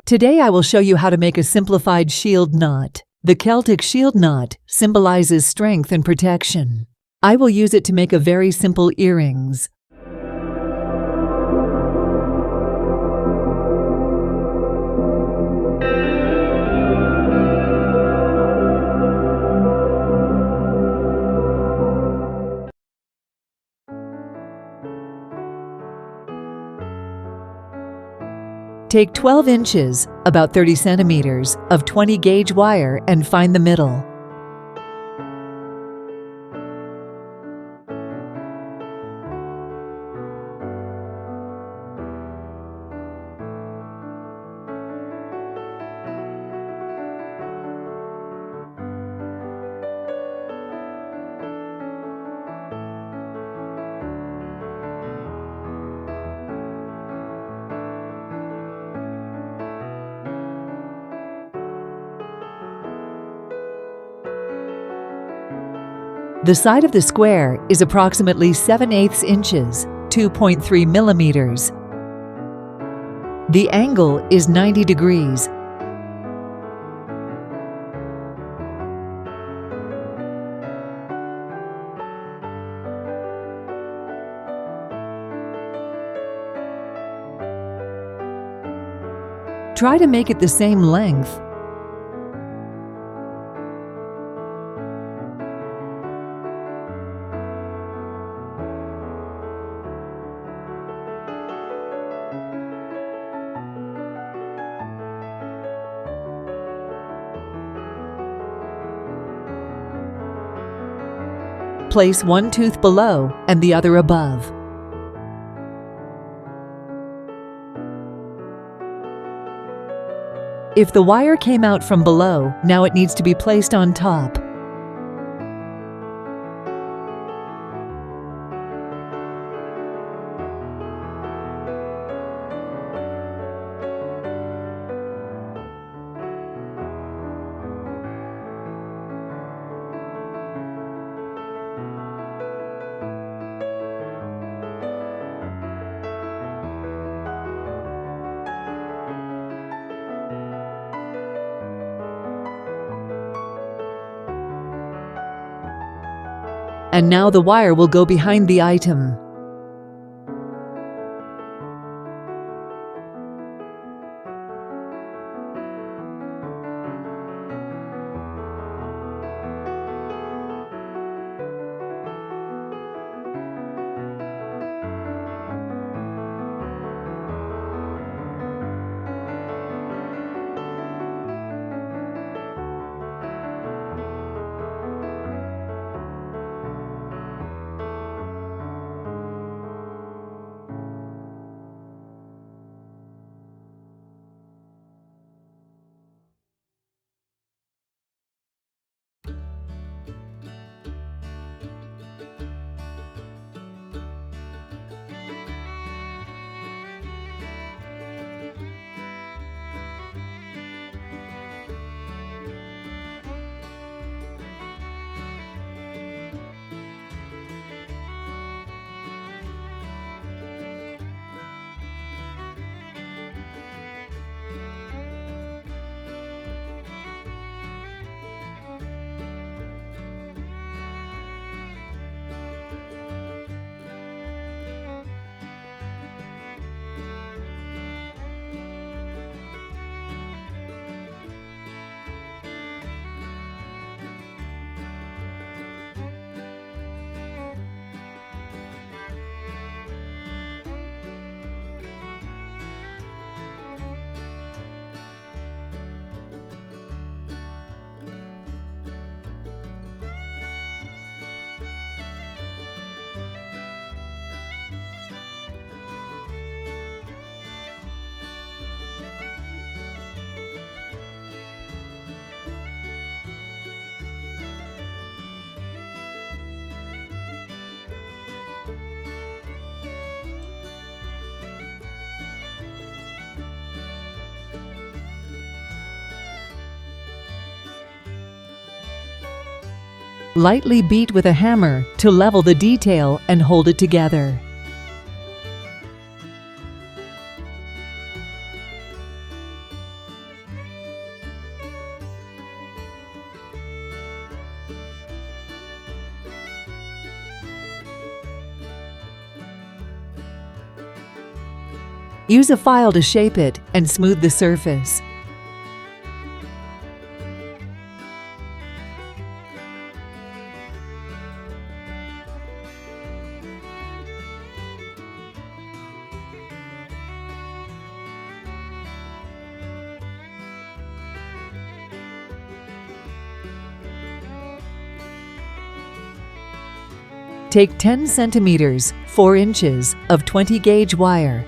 Today I will show you how to make a simplified shield knot. The Celtic shield knot symbolizes strength and protection. I will use it to make a very simple earrings. Take 12 inches, about 30 centimeters, of 20 gauge wire and find the middle. The side of the square is approximately 7/8 inches, 2.3 millimeters. The angle is 90 degrees. Try to make it the same length. Place one tooth below and the other above. If the wire came out from below, now it needs to be placed on top. And now the wire will go behind the item. Lightly beat with a hammer to level the detail and hold it together. Use a file to shape it and smooth the surface. Take 10 centimeters, 4 inches of 20 gauge wire